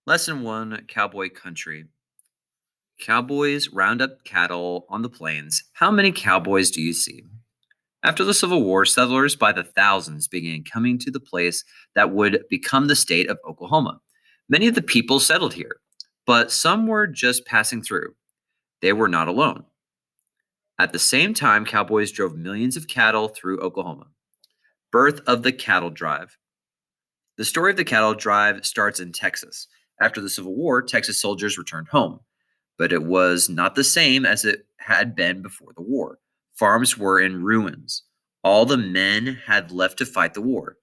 Lesson 1, Cowboy Country. Cowboys round up cattle on the plains. How many cowboys do you see? After the Civil War, settlers by the thousands began coming to the place that would become the state of Oklahoma. Many of the people settled here, but some were just passing through. They were not alone. At the same time, cowboys drove millions of cattle through Oklahoma. Birth of the cattle drive. The story of the cattle drive starts in Texas. After the Civil War, Texas soldiers returned home, but it was not the same as it had been before the war. Farms were in ruins. All the men had left to fight the war.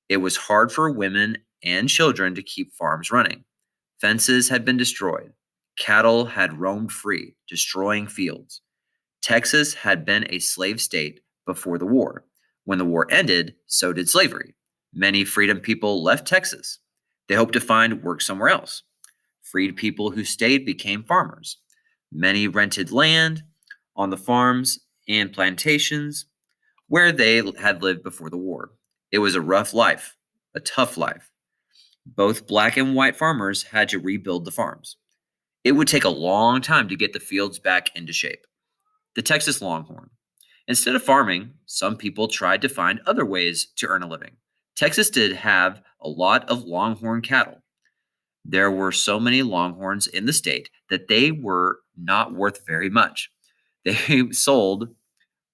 It was hard for women and children to keep farms running. Fences had been destroyed. Cattle had roamed free, destroying fields. Texas had been a slave state before the war. When the war ended, so did slavery. Many freedom people left Texas. They hoped to find work somewhere else. Freed people who stayed became farmers. Many rented land on the farms and plantations where they had lived before the war. It was a rough life, a tough life. Both black and white farmers had to rebuild the farms. It would take a long time to get the fields back into shape. The Texas Longhorn. Instead of farming, some people tried to find other ways to earn a living. Texas did have a lot of longhorn cattle. There were so many longhorns in the state that they were not worth very much. They sold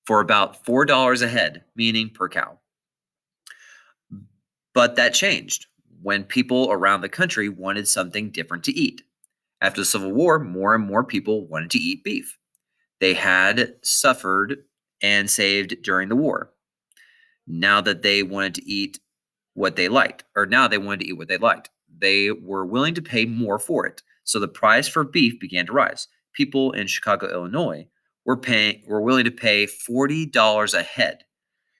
for about $4 a head, meaning per cow. But that changed when people around the country wanted something different to eat. After the Civil War, more and more people wanted to eat beef. They had suffered and saved during the war. Now that they wanted to eat what they liked, or now they wanted to eat what they liked, they were willing to pay more for it. So the price for beef began to rise. People in Chicago, Illinois were willing to pay $40 a head.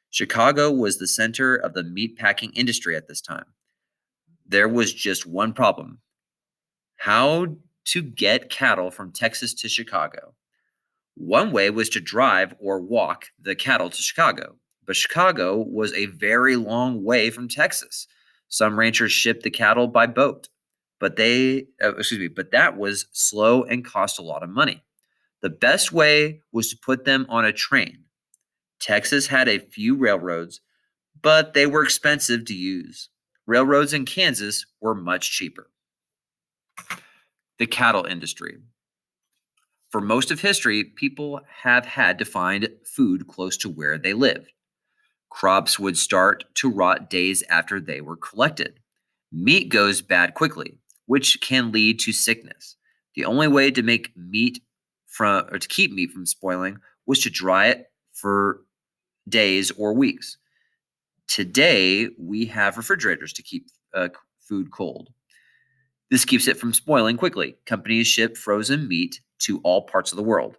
Chicago was the center of the meatpacking industry at this time. There was just one problem: how to get cattle from Texas to Chicago. One way was to drive or walk the cattle to Chicago, but Chicago was a very long way from Texas. Some ranchers shipped the cattle by boat, but that was slow and cost a lot of money. The best way was to put them on a train. Texas had a few railroads, but they were expensive to use. Railroads in Kansas were much cheaper. The cattle industry. For most of history, people have had to find food close to where they lived. Crops would start to rot days after they were collected. Meat goes bad quickly, which can lead to sickness. The only way to make meat to keep meat from spoiling was to dry it for days or weeks. Today, we have refrigerators to keep food cold. This keeps it from spoiling quickly. Companies ship frozen meat to all parts of the world.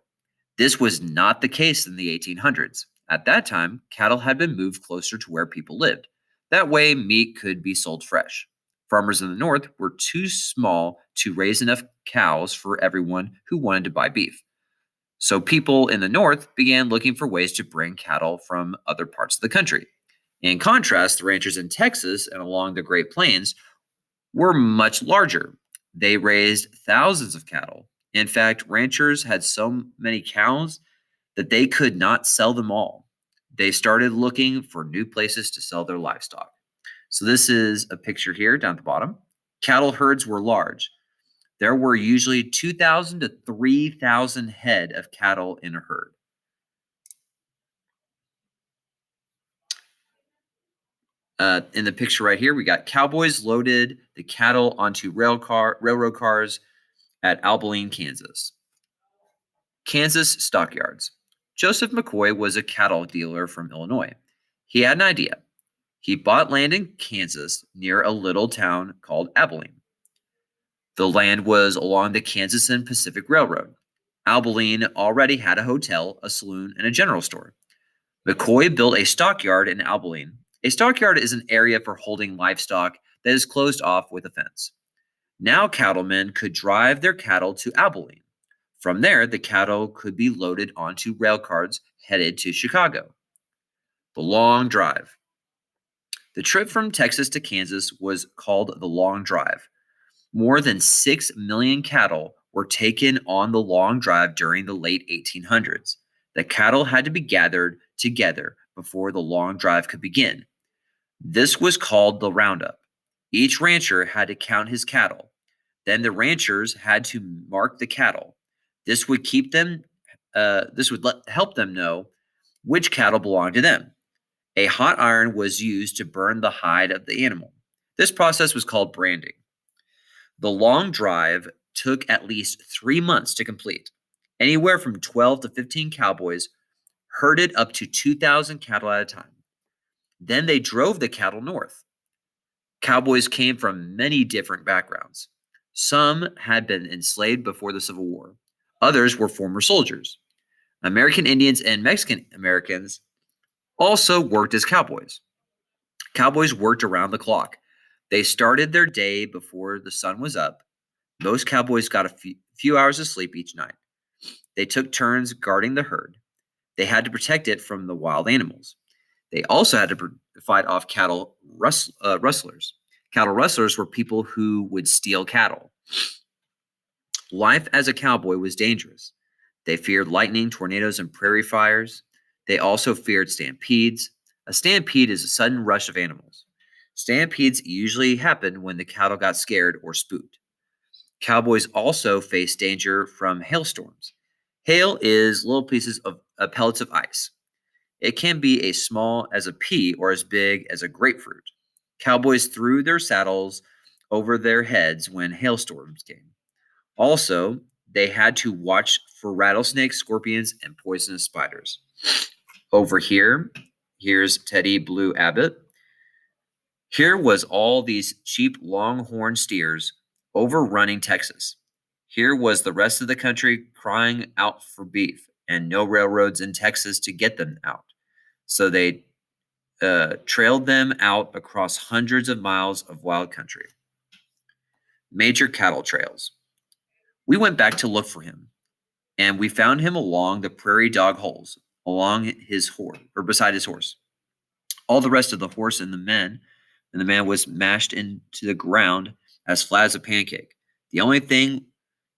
This was not the case in the 1800s. At that time, cattle had been moved closer to where people lived. That way, meat could be sold fresh. Farmers in the North were too small to raise enough cows for everyone who wanted to buy beef. So people in the North began looking for ways to bring cattle from other parts of the country. In contrast, the ranchers in Texas and along the Great Plains were much larger. They raised thousands of cattle. In fact, ranchers had so many cows that they could not sell them all. They started looking for new places to sell their livestock. So, this is a picture here down at the bottom. Cattle herds were large. There were usually 2,000 to 3,000 head of cattle in a herd. In the picture right here, we got cowboys loaded the cattle onto railroad cars at Abilene, Kansas. Kansas stockyards. Joseph McCoy was a cattle dealer from Illinois. He had an idea. He bought land in Kansas near a little town called Abilene. The land was along the Kansas and Pacific Railroad. Abilene already had a hotel, a saloon, and a general store. McCoy built a stockyard in Abilene. A stockyard is an area for holding livestock that is closed off with a fence. Now cattlemen could drive their cattle to Abilene. From there, the cattle could be loaded onto rail cars headed to Chicago. The long drive. The trip from Texas to Kansas was called the long drive. More than 6 million cattle were taken on the long drive during the late 1800s. The cattle had to be gathered together before the long drive could begin. This was called the roundup. Each rancher had to count his cattle. Then the ranchers had to mark the cattle. This would keep them. Help them know which cattle belonged to them. A hot iron was used to burn the hide of the animal. This process was called branding. The long drive took at least 3 months to complete. Anywhere from 12 to 15 cowboys herded up to 2,000 cattle at a time. Then they drove the cattle north. Cowboys came from many different backgrounds. Some had been enslaved before the Civil War, others were former soldiers. American Indians and Mexican Americans also worked as cowboys. Cowboys worked around the clock. They started their day before the sun was up. Most cowboys got a few hours of sleep each night. They took turns guarding the herd. They had to protect it from the wild animals. They also had to fight off cattle rustlers. Cattle rustlers were people who would steal cattle. Life as a cowboy was dangerous. They feared lightning, tornadoes, and prairie fires. They also feared stampedes. A stampede is a sudden rush of animals. Stampedes usually happen when the cattle got scared or spooked. Cowboys also faced danger from hailstorms. Hail is little pieces of pellets of ice. It can be as small as a pea or as big as a grapefruit. Cowboys threw their saddles over their heads when hailstorms came. Also, they had to watch for rattlesnakes, scorpions, and poisonous spiders. Over here's Teddy Blue Abbott. Here was all these cheap longhorn steers overrunning Texas. Here was the rest of the country crying out for beef and no railroads in Texas to get them out. So they trailed them out across hundreds of miles of wild country. Major cattle trails. We went back to look for him, and we found him along the prairie dog holes, along his horse or beside his horse. All the rest of the horse and the man was mashed into the ground as flat as a pancake. The only thing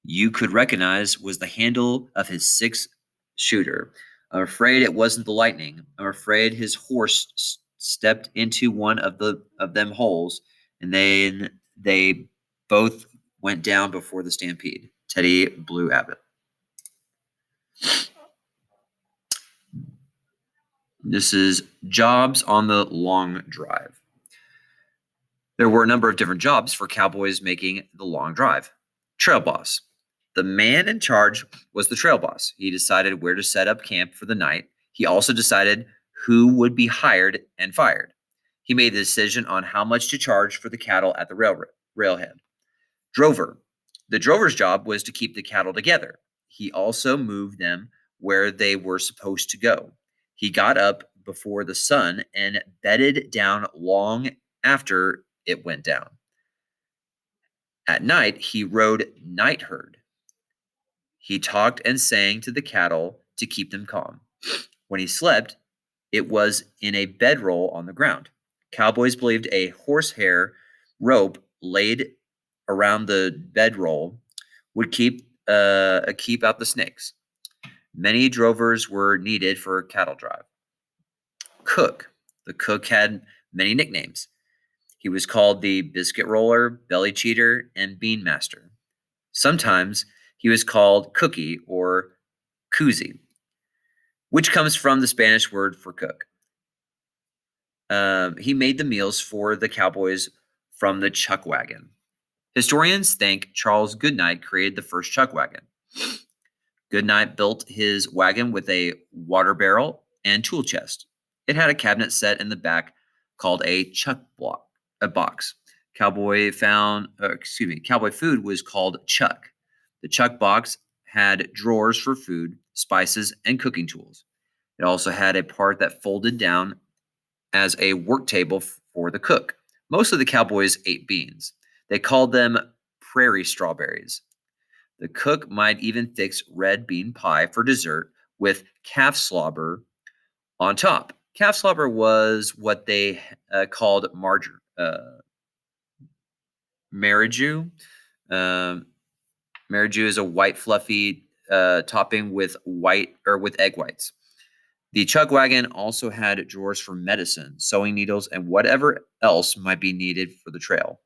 you could recognize was the handle of his 6-shooter. I'm afraid it wasn't the lightning. I'm afraid his horse stepped into one of them holes, and then they both went down before the stampede. Teddy Blue Abbott. This is jobs on the long drive. There were a number of different jobs for cowboys making the long drive. Trail boss. The man in charge was the trail boss. He decided where to set up camp for the night. He also decided who would be hired and fired. He made the decision on how much to charge for the cattle at the railhead. Drover. The drover's job was to keep the cattle together. He also moved them where they were supposed to go. He got up before the sun and bedded down long after it went down. At night, he rode night herd. He talked and sang to the cattle to keep them calm. When he slept, it was in a bedroll on the ground. Cowboys believed a horsehair rope laid around the bedroll would keep out the snakes. Many drovers were needed for a cattle drive. Cook. The cook had many nicknames. He was called the biscuit roller, belly cheater, and bean master. Sometimes he was called cookie or koozie, which comes from the Spanish word for cook. He made the meals for the cowboys from the chuck wagon. Historians think Charles Goodnight created the first chuck wagon. Goodnight built his wagon with a water barrel and tool chest. It had a cabinet set in the back called a box. Cowboy food was called chuck. The chuck box had drawers for food, spices, and cooking tools. It also had a part that folded down as a work table for the cook. Most of the cowboys ate beans. They called them prairie strawberries. The cook might even fix red bean pie for dessert with calf slobber on top. Calf slobber was what they called marigou. Um, Mariju is a white fluffy topping with egg whites. The chug wagon also had drawers for medicine, sewing needles, and whatever else might be needed for the trail.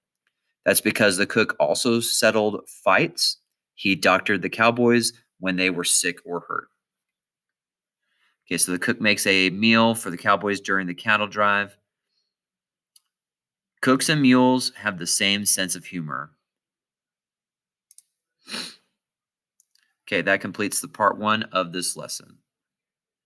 That's because the cook also settled fights. He doctored the cowboys when they were sick or hurt. Okay, so the cook makes a meal for the cowboys during the cattle drive. Cooks and mules have the same sense of humor. Okay, that completes the part 1 of this lesson.